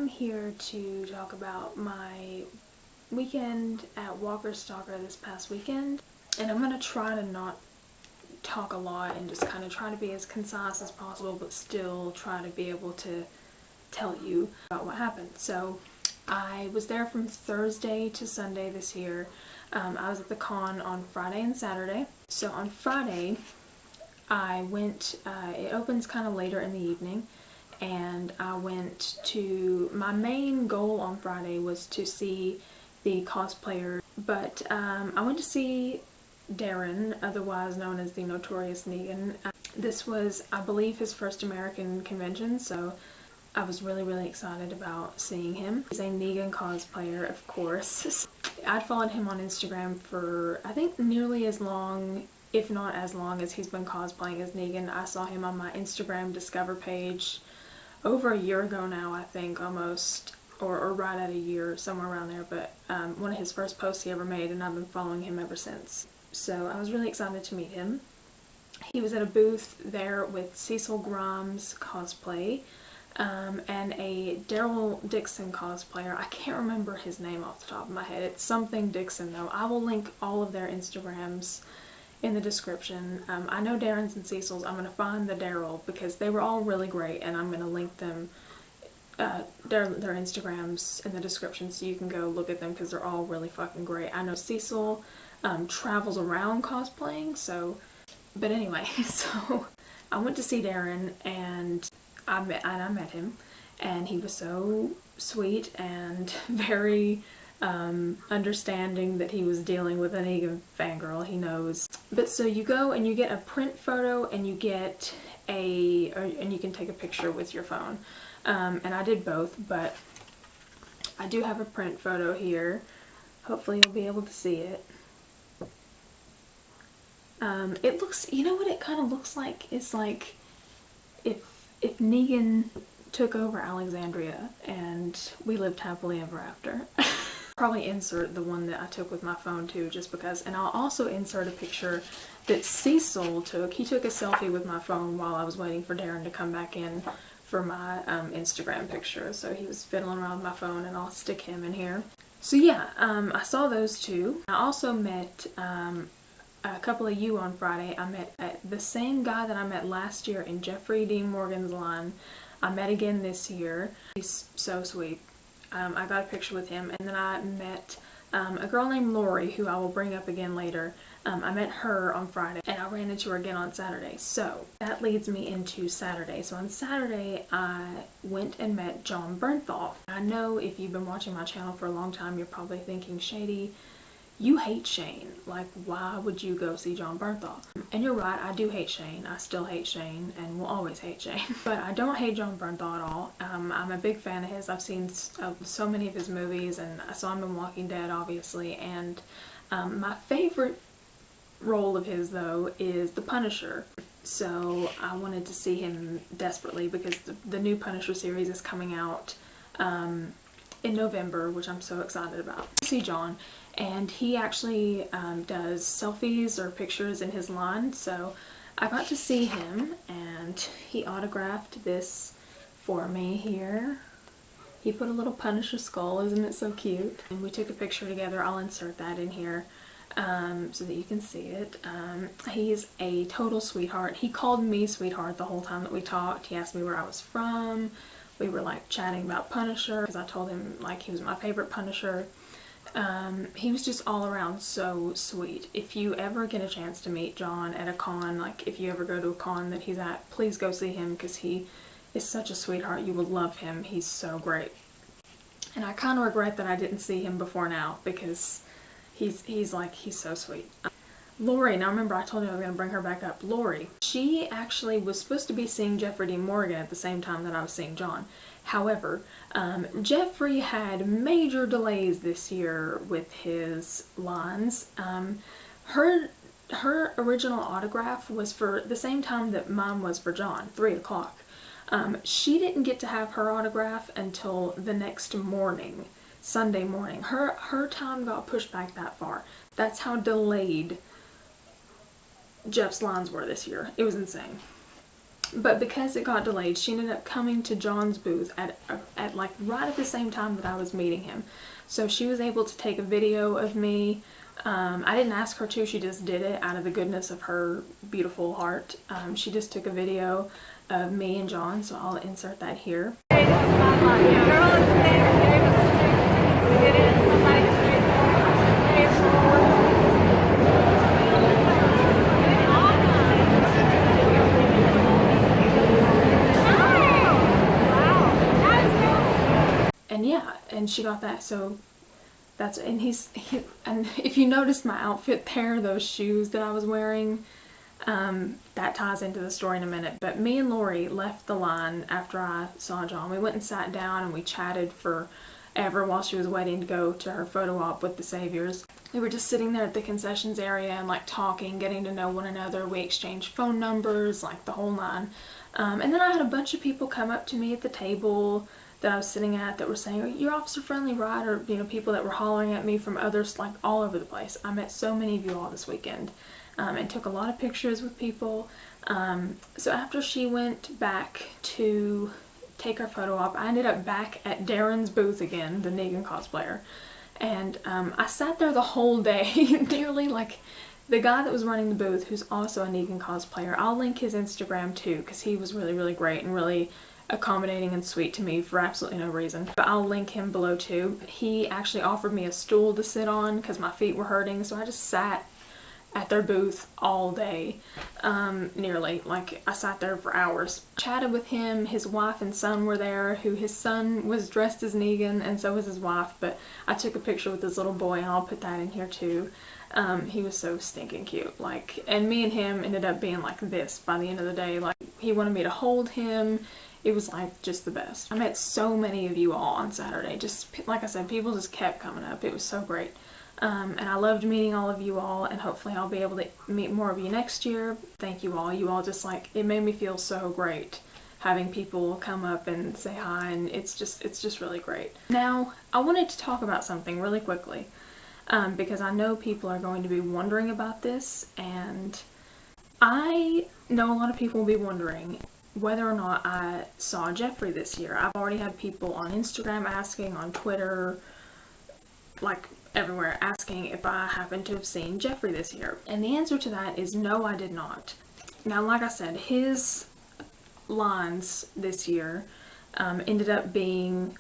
I'm here to talk about my weekend at Walker Stalker this past weekend, and I'm going to try to not talk a lot and just kind of try to be as concise as possible, but still try to be able to tell you about what happened. So I was there from Thursday to Sunday this year. I was at the con on Friday and Saturday. So on Friday I went, it opens kind of later in the evening, and I went to, my main goal on Friday was to see the cosplayer, but I went to see Darren, otherwise known as the Notorious Negan. This was, I believe, his first American convention, so I was really excited about seeing him. He's a Negan cosplayer, of course. I'd followed him on Instagram for, I think, nearly as long, if not as long, as he's been cosplaying as Negan. I saw him on my Instagram Discover page over a year ago now, I think, almost, or right at a year, somewhere around there, but one of his first posts he ever made, and I've been following him ever since. So I was really excited to meet him. He was at a booth there with Cecil Grimes cosplay, and a Daryl Dixon cosplayer. I can't remember his name off the top of my head. It's something Dixon though. I will link all of their Instagrams in the description. I know Darren's and Cecil's. I'm going to find the Daryl because they were all really great, and I'm going to link them, their Instagrams in the description so you can go look at them because they're all really fucking great. I know Cecil travels around cosplaying, so, but anyway, so I went to see Darren, and I met him, and he was so sweet and very understanding that he was dealing with an Negan fangirl. He knows. But so you go and you get a print photo, and you get and you can take a picture with your phone. And I did both, but I do have a print photo here. Hopefully you'll be able to see it. It looks, you know what it kind of looks like? It's like if Negan took over Alexandria and we lived happily ever after. Probably insert the one that I took with my phone too, just because, and I'll also insert a picture that Cecil took. He took a selfie with my phone while I was waiting for Darren to come back in for my Instagram picture, so he was fiddling around with my phone, and I'll stick him in here. So yeah, I saw those two. I also met a couple of you on Friday. I met the same guy that I met last year in Jeffrey Dean Morgan's line. I met again this year. He's so sweet. I got a picture with him, and then I met a girl named Lori, who I will bring up again later. I met her on Friday, and I ran into her again on Saturday. So that leads me into Saturday. So on Saturday, I went and met Jon Bernthal. I know if you've been watching my channel for a long time, you're probably thinking, Shady, you hate Shane. Like, why would you go see Jon Bernthal? And you're right, I do hate Shane. I still hate Shane and will always hate Shane. But I don't hate Jon Bernthal at all. I'm a big fan of his. I've seen so many of his movies, and I saw him in Walking Dead, obviously. And my favorite role of his, though, is the Punisher. So I wanted to see him desperately because the new Punisher series is coming out in November, which I'm so excited about. See Jon, and he actually does selfies or pictures in his line, so I got to see him, and he autographed this for me here. He put a little Punisher skull, isn't it so cute? And we took a picture together. I'll insert that in here so that you can see it. He's a total sweetheart. He called me sweetheart the whole time that we talked. He asked me where I was from. We were like chatting about Punisher because I told him like he was my favorite Punisher. He was just all around so sweet. If you ever get a chance to meet Jon at a con, like if you ever go to a con that he's at, please go see him because he is such a sweetheart. You will love him. He's so great. And I kind of regret that I didn't see him before now because he's so sweet. Lori, now remember I told you I was going to bring her back up. Lori, she actually was supposed to be seeing Jeffrey Dean Morgan at the same time that I was seeing Jon. However, Jeffrey had major delays this year with his lines. Her original autograph was for the same time that mine was for Jon, 3 o'clock. She didn't get to have her autograph until the next morning, Sunday morning. Her time got pushed back that far. That's how delayed Jeff's lines were this year. It was insane. But because it got delayed, she ended up coming to John's booth at like right at the same time that I was meeting him. So she was able to take a video of me. I didn't ask her to, she just did it out of the goodness of her beautiful heart. She just took a video of me and John, so I'll insert that here. And yeah, and she got that, so that's, and and if you noticed my outfit there, those shoes that I was wearing, that ties into the story in a minute. But me and Lori left the line after I saw John. We went and sat down and we chatted forever while she was waiting to go to her photo op with the Saviors. We were just sitting there at the concessions area and like talking, getting to know one another. We exchanged phone numbers, like the whole nine. And then I had a bunch of people come up to me at the table that I was sitting at that were saying, "You're officer friendly, right?" Or, you know, people that were hollering at me from others, like all over the place. I met so many of you all this weekend, and took a lot of pictures with people. So after she went back to take her photo op, I ended up back at Darren's booth again, the Negan cosplayer. And I sat there the whole day, nearly, like, the guy that was running the booth, who's also a Negan cosplayer, I'll link his Instagram too, because he was really, really great and really accommodating and sweet to me for absolutely no reason. But I'll link him below too. He actually offered me a stool to sit on because my feet were hurting, so I just sat at their booth all day, nearly. Like, I sat there for hours. Chatted with him. His wife and son were there, who his son was dressed as Negan and so was his wife, but I took a picture with his little boy and I'll put that in here too. He was so stinking cute, like, and me and him ended up being like this by the end of the day. Like, he wanted me to hold him. It was like just the best. I met so many of you all on Saturday. Just like I said, people just kept coming up. It was so great. And I loved meeting all of you all, and hopefully I'll be able to meet more of you next year. Thank you all. You all just, like, it made me feel so great having people come up and say hi, and it's just really great. Now, I wanted to talk about something really quickly, because I know people are going to be wondering about this, and I know a lot of people will be wondering whether or not I saw Jeffrey this year. I've already had people on Instagram asking, on Twitter, like everywhere, asking if I happen to have seen Jeffrey this year. And the answer to that is no, I did not. Now, like I said, his lines this year ended up being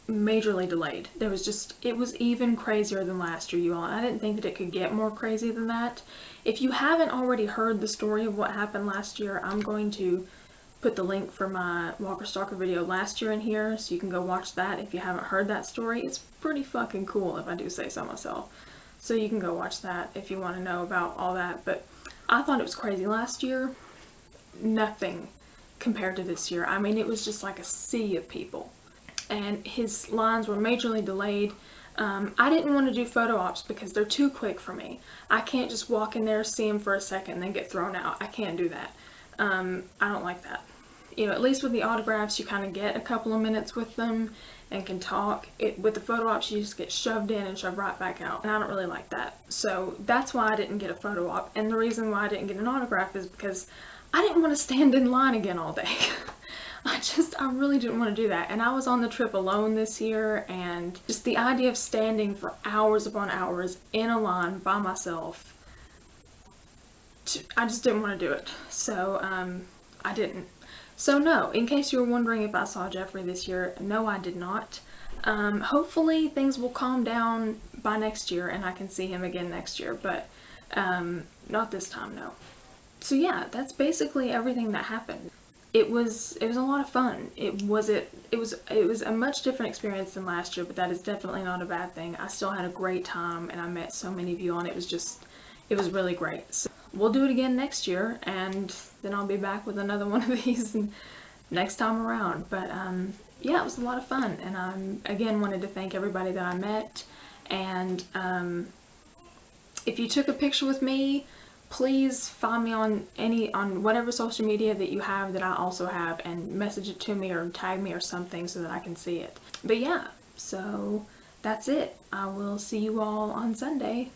majorly delayed. It was even crazier than last year, you all. And I didn't think that it could get more crazy than that. If you haven't already heard the story of what happened last year, I'm going to put the link for my Walker Stalker video last year in here, so you can go watch that if you haven't heard that story. It's pretty fucking cool, if I do say so myself. So you can go watch that if you want to know about all that. But I thought it was crazy last year. Nothing compared to this year. I mean, it was just like a sea of people. And his lines were majorly delayed. I didn't want to do photo ops because they're too quick for me. I can't just walk in there, see him for a second, and then get thrown out. I can't do that. I don't like that. You know, at least with the autographs, you kind of get a couple of minutes with them and can talk. With the photo ops, you just get shoved in and shoved right back out. And I don't really like that. So that's why I didn't get a photo op. And the reason why I didn't get an autograph is because I didn't want to stand in line again all day. I really didn't want to do that. And I was on the trip alone this year, and just the idea of standing for hours upon hours in a line by myself, I just didn't want to do it. So, I didn't. So no, in case you were wondering if I saw Jeffrey this year, no, I did not. Hopefully things will calm down by next year and I can see him again next year, but not this time, no. So yeah, that's basically everything that happened. It was a lot of fun. It was a much different experience than last year, but that is definitely not a bad thing. I still had a great time and I met so many of you and it was really great. So we'll do it again next year, and then I'll be back with another one of these next time around. But yeah, it was a lot of fun, and I again wanted to thank everybody that I met. And if you took a picture with me, please find me on whatever social media that you have that I also have, and message it to me or tag me or something so that I can see it. But yeah, so that's it. I will see you all on Sunday.